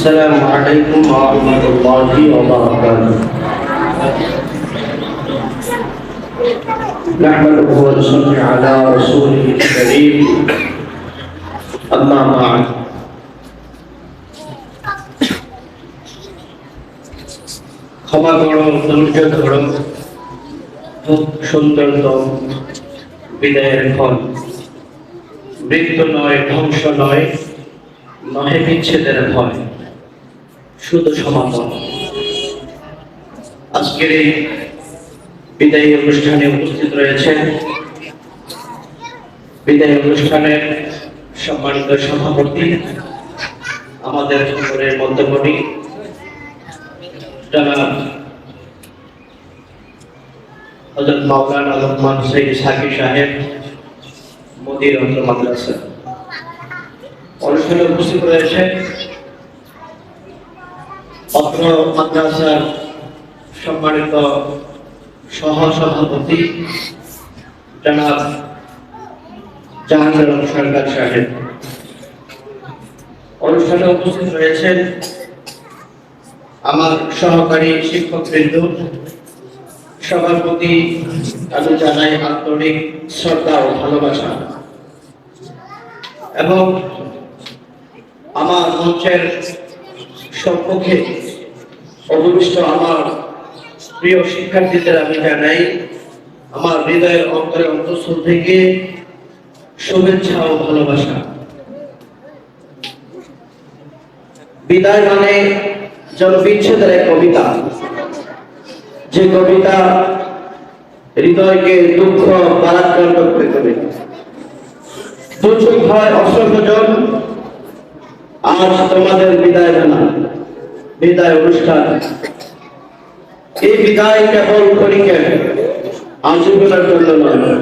السلام عليكم ورحمة الله وبركاته. نحمده ونصلي على رسوله الكريم. أما بعد. ক্ষমা করো, ধৈর্য ধরো, খুব সুন্দর বিদায়ের ফল। মৃত্যু নয়, ধ্বংস নয়, নহে বিচ্ছেদের ভয়, শুধু সমাপন। আজকের এই বিদায়ী অনুষ্ঠানে উপস্থিত রয়েছেন বিদায়ী অনুষ্ঠানের সম্মানিত সভাপতি, আমাদের সকলের মধ্যমণি জনাব হযরত মাওলানা লোকমান সৈয়দ সাকি সাহেব, মুদির মাদ্রাসা। অনুষ্ঠানে উপস্থিত রয়েছেন অত্র মাদ্রাসার সম্মানিত সহসভাপতি জনাব জাহাঙ্গীর সরকার সাহেব। অনুষ্ঠানে উপস্থিত রয়েছেন আমার সহকারী শিক্ষকবৃন্দ। সভাপতি আমি জানাই আন্তরিক শ্রদ্ধা ও ভালোবাসা, এবং আমার মঞ্চের সম্মুখে অবশিষ্ট আমার প্রিয় শিক্ষার্থীদের আমি জানাই আমার হৃদয়ের অন্তরে অন্তঃস্থল থেকে শুভেচ্ছা ও ভালোবাসা। বিদায় মানে যেন বিচ্ছেদের এক কবিতা, যে কবিতা হৃদয়কে দুঃখ বারাক্রান্ত করে তোলে। দুচোখ হয় অসংখ্যজন, আজ তোমাদের বিদায় জানা, বিদায় অনুষ্ঠান। এই বিদায় কেবল ক্ষণিকের, আজীবনের জন্য নয়।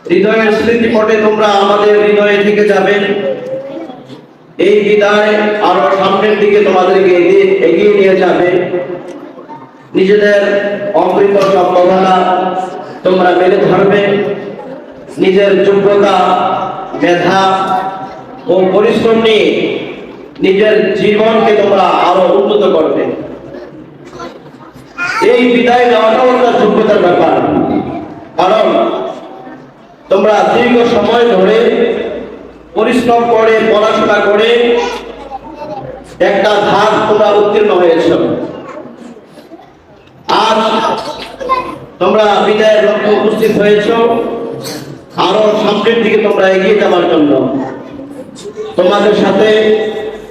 হৃদয়ের স্মৃতিপটে তোমরা আমাদের হৃদয়ে থেকে যাবে। এই বিদায় আরো সামনের দিকে তোমাদেরকে এগিয়ে নিয়ে যাবে। নিজেদের অমৃত সম্ভাবনা তোমরা মেলে ধরবে। নিজের যোগ্যতা, মেধা ও পরিশ্রম নিয়ে নিজের জীবনকে তোমরা আরো উন্নত করবে। এই বিদায় নেওয়াটাও একটা যোগ্যতার ব্যাপার, কারণ তোমরা দীর্ঘ সময় ধরে পরিশ্রম করে পড়াশোনা করে একটা ধাপ তোমরা উত্তীর্ণ হয়েছ। আজ তোমরা বিদায়ের লক্ষ্যে উপস্থিত হয়েছ আরো সামনের দিকে তোমরা এগিয়ে যাওয়ার জন্য। তোমাদের সাথে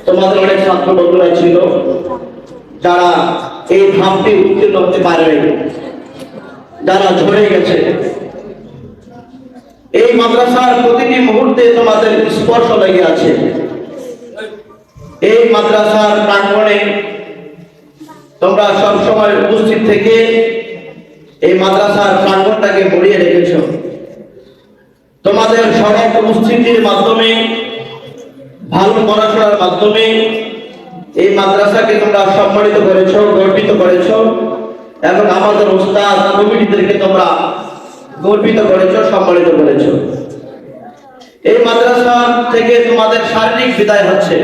তোমাদের অনেক ছাত্র বন্ধুরা ছিল যারা এই ধাপটি উত্তীর্ণ হতে পারে, যারা ঝরে গেছে। এই মাদ্রাসার প্রতিটি মুহূর্তে তোমাদের স্পর্শ লেগে আছে। এই মাদ্রাসার প্রাঙ্গণে তোমরা সবসময় উপস্থিত থেকে এই মাদ্রাসার প্রাঙ্গণটাকে ভরিয়ে রেখেছ। তোমাদের সড়ক উপস্থিতির মাধ্যমে, ভালো পড়াশোনার মাধ্যমে এই মাদ্রাসাকে তোমরা সম্মানিত করেছ, গর্বিত করেছ, এবং আমাদের ওস্তাদ কমিটিদেরকে তোমরা গর্বিত করেছ, সম্মানিত করেছ। এই মাদ্রাসা থেকে তোমাদের শারীরিক বিদায় হচ্ছে,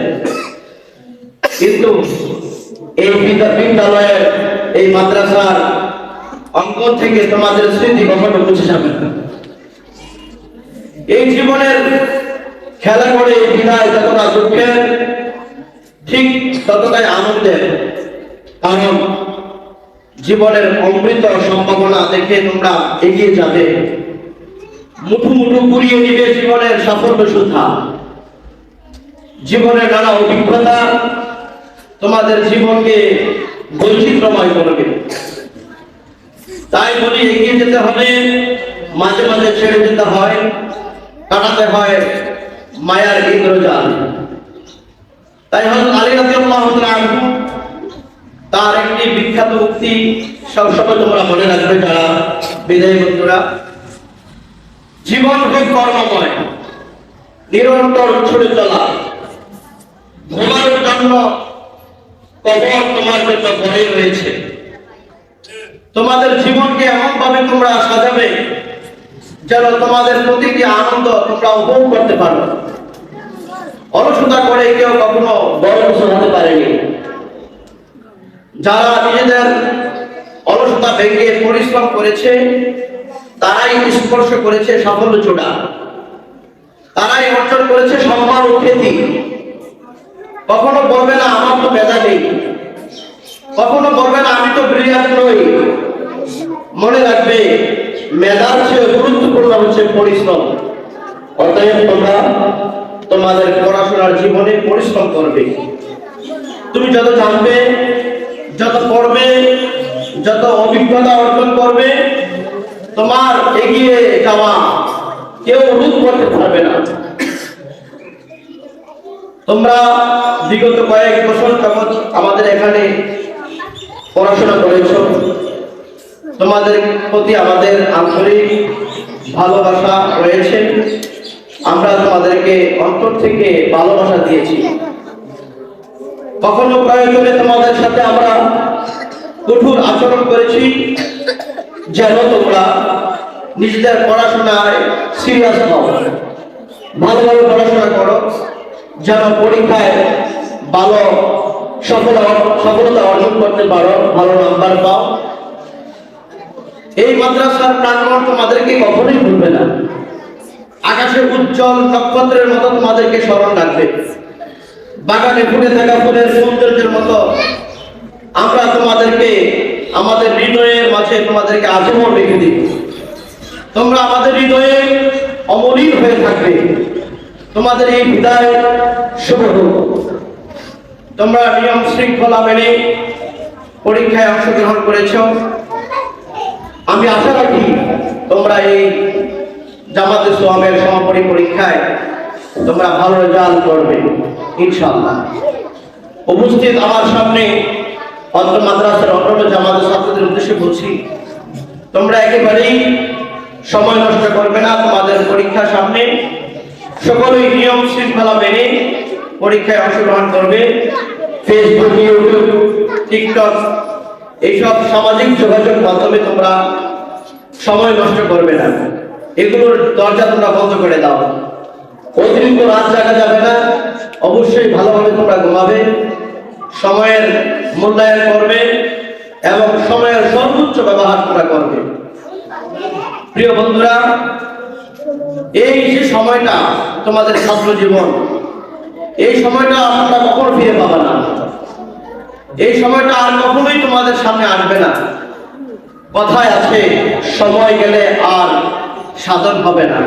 কিন্তু এই বিদ্যালয়ের, এই মাদ্রাসার অঙ্গন থেকে তোমাদের স্মৃতি কখনো মুছে যাবে না। এই জীবনের খেলা করে বিদায় যতটা দুঃখের, ঠিক ততটাই আনন্দের, কারণ জীবনের অমৃত সম্ভাবনা দেখে তোমরা এগিয়ে যাবে। মুঠু মুঠু কুড়িয়ে নিবে জীবনের সাফল্য সুধা। জীবনের নানা অভিজ্ঞতা তোমাদের জীবনকে বৈচিত্র্যময় করবে। তাই বলি, এগিয়ে যেতে হবে, মাঝে মাঝে ছেড়ে যেতে হয়, কাটাতে হয় মায়ার ইন্দ্রজাল। তাই হযরত আলী রাদিয়াল্লাহু তাআলা আনহু তার একটি বিখ্যাত উক্তি সবসময় তোমরা মনে রাখবে যারা বিদায়ী বন্ধুরা, জীবন হোক কর্মময়, নিরন্তর ছুটে চলা, ঘুমানোর জন্য কবর তোমার জন্য পড়ে রয়েছে। তোমাদের জীবনকে এমন ভাবে তোমরা সাজাবে যেন তোমাদের প্রতিটি আনন্দ তোমরা উপভোগ করতে পারো। অলসতা করে কেউ কখনো বড় যারা নিজেদের অলসতা ভেঙে পরিশ্রম করেছে, তারাই স্পর্শ করেছে সাফল্য চূড়া, তারাই অর্জন করেছে সম্মান ও খ্যাতি। কখনো বলবে না আমার তো মেধা নেই, কখনো বলবে না আমি তো ব্রিলিয়ান্ট নই। মনে রাখবে, মেধার চেয়ে গুরুত্বপূর্ণ হচ্ছে পরিশ্রম। অতএব তোমরা তোমাদের পড়াশোনার জীবনে পরিশ্রম করবে। তুমি যত জানবে, যত পড়বে, যত অভিজ্ঞতা অর্জন করবে, তোমার এগিয়ে যাওয়া কেউ রোধ করতে পারবে না। তোমরা বিগত কয়েক বছর যাবৎ আমাদের এখানে পড়াশোনা করেছো, তোমাদের প্রতি আমাদের আন্তরিক ভালোবাসা রয়েছে। আমরা তোমাদেরকে অন্তর থেকে ভালোবাসা দিয়েছি। কখনো প্রয়োজনে তোমাদের সাথে আমরা কঠোর আচরণ করেছি, যেন তোমরা নিজেদের পড়াশোনায় সিরিয়াস হও, ভালোভাবে পড়াশোনা করো, যেন পরীক্ষায় ভালো সফলতা অর্জন করতে পারো, ভালো নাম্বার পাও। এই মাদ্রাসার প্রাঙ্গণ তোমাদেরকে কখনোই ভুলবে না। আকাশের উজ্জ্বল নক্ষত্রের মতো তোমাদেরকে স্মরণ রাখবে। বাগানে ফুটে থাকা ফুলের সৌন্দর্যের মতো আমরা তোমাদেরকে আমাদের হৃদয়ের মাঝে তোমাদেরকে আজীবন রেখে দিব। তোমরা আমাদের হৃদয়ে অমলিন হয়ে থাকবে। তোমাদের এই বিদায় শুভ হোক। তোমরা নিয়ম শৃঙ্খলা মেনে পরীক্ষায় অংশগ্রহণ করেছ। আমি আশা রাখি তোমরা এই জামাতে সোয়ামের সমাপনী পরীক্ষায় তোমরা ভালো রেজাল্ট করবে ইনশাআল্লাহ। উপস্থিত আমার সামনে অত্র মাদ্রাসার অন্যান্য জামাতের ছাত্রদের উদ্দেশ্যে বলছি, তোমরা একেবারেই সময় নষ্ট করবে না। তোমাদের পরীক্ষার সামনে সকলেই নিয়ম শৃঙ্খলা মেনে পরীক্ষায় অংশগ্রহণ করবে। ফেসবুক, ইউটিউব, টিকটক এইসব সামাজিক যোগাযোগ মাধ্যমে তোমরা সময় নষ্ট করবে না। এগুলোর দরজা তোমরা বন্ধ করে দাও। অতিরিক্ত রাত জাগা যাবে না। অবশ্যই ভালোভাবে তোমরা ঘুমাবে, সময়ের মূল্যায়ন করবে এবং সময়ের সর্বোচ্চ ব্যবহার তোমরা করবে। প্রিয় বন্ধুরা, এই যে সময়টা তোমাদের ছাত্র জীবন, এই সময়টা তোমরা কখনো ফিরে পাবে না। এই সময়টা আর কখনোই তোমাদের সামনে আসবে না। কথায় আছে, সময় গেলে আর সাধন হবে না।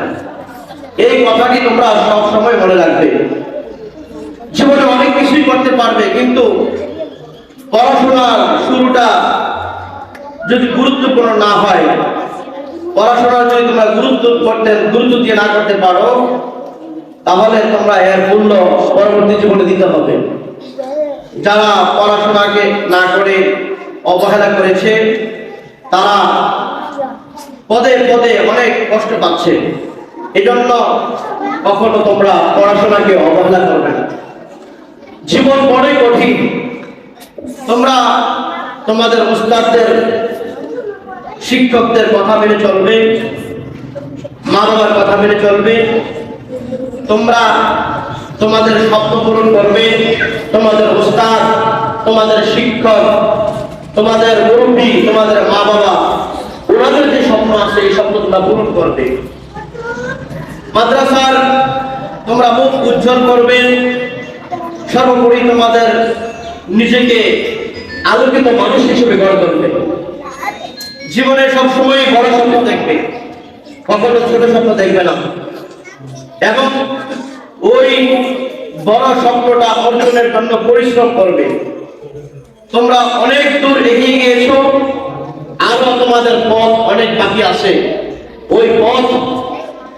এই কথাটি তোমরা সব সময় মনে রাখবে। জীবনে অনেক কিছুই করতে পারবে, কিন্তু পড়াশোনার শুরুটা যদি গুরুত্বপূর্ণ না হয়, পড়াশোনার যদি তোমরা গুরুত্ব দিয়ে না করতে পারো, তাহলে তোমরা এর মূল্য পরবর্তী জীবনে দিতে হবে। যারা পড়াশোনাকে না করে অবহেলা করেছে, তারা পদে পদে অনেক কষ্ট পাচ্ছে। এজন্য কখনো তোমরা পড়াশোনাকে অবহেলা করবে না। জীবন বড়ই কঠিন। তোমরা তোমাদের উস্তাদদের, শিক্ষকদের কথা মেনে চলবে, মা বাবার কথা মেনে চলবে। তোমরা তোমাদের স্বপ্ন পূরণ করবে। তোমাদের উস্তাদ, তোমাদের শিক্ষক, তোমাদের মুরব্বী, তোমাদের মা বাবা, ওনাদের যে স্বপ্ন আছে এই স্বপ্ন তোমরা পূরণ করবে। মাদ্রাসার তোমরা মুখ উজ্জ্বল করবে। সর্বোপরি তোমাদের নিজেকে আলোকিত মানুষ হিসেবে গড়ে তুলবে। জীবনে সবসময় বড় স্বপ্ন দেখবে, কখনো ছোট স্বপ্ন দেখবে না। এবং ওই বড় স্বপ্নটা অর্জনের জন্য পরিশ্রম করবে। তোমরা অনেক দূর এগিয়ে গিয়েছো, আরো তোমাদের পথ অনেক বাকি আছে। ওই পথ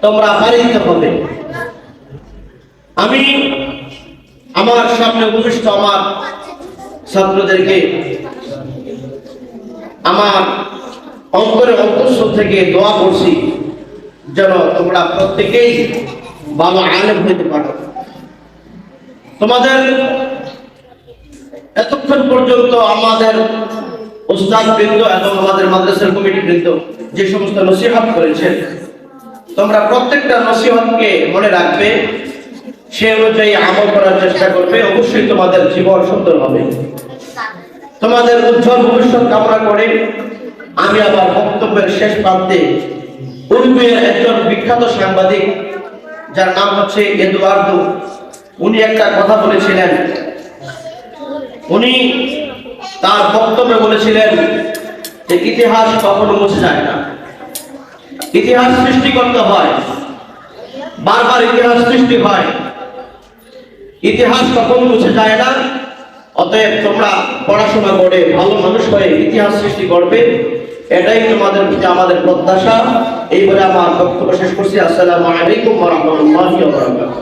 তোমরা পাড়ি দিতে হবে। আমি আমার সামনে উপবিষ্ট আমার ছাত্রদেরকে আমার অন্তরের অন্তঃস্থল থেকে দোয়া করছি, যেন তোমরা প্রত্যেকেই ভালো আলেম হইতে পারো। তোমাদের এতক্ষণ পর্যন্ত আমাদের উস্তাদ বৃন্দ এবং আমাদের মাদ্রাসার কমিটি বৃন্দ যে সমস্ত নসিহত করেছেন, তোমরা প্রত্যেকটা নসিহতকে মনে রাখবে, সে অনুযায়ী আমল করার চেষ্টা করবে। অবশ্যই তোমাদের জীবন সুন্দর হবে। তোমাদের উজ্জ্বল ভবিষ্যৎ কামনা করে আমি আবার বক্তব্যের শেষ প্রান্তে উরুগুয়ের একজন বিখ্যাত সাংবাদিক যার নাম হচ্ছে এদুয়ার্দো, উনি একটা কথা বলেছিলেন। উনি তার বক্তব্যে বলেছিলেন যে ইতিহাস কখনো মুছে যায় না, ইতিহাস সৃষ্টি করতে হয়, বারবার ইতিহাস সৃষ্টি হয়, ইতিহাস কখনো মুছে যায় না। অতএব তোমরা পড়াশোনা করে ভালো মানুষ হয়ে ইতিহাস সৃষ্টি করবে, এটাই তোমাদের প্রতি আমাদের প্রত্যাশা। এই বলে আমার বক্তব্য শেষ করছি। আসসালামু আলাইকুম ওয়া রাহমাতুল্লাহি ওয়া বারাকাতুহু।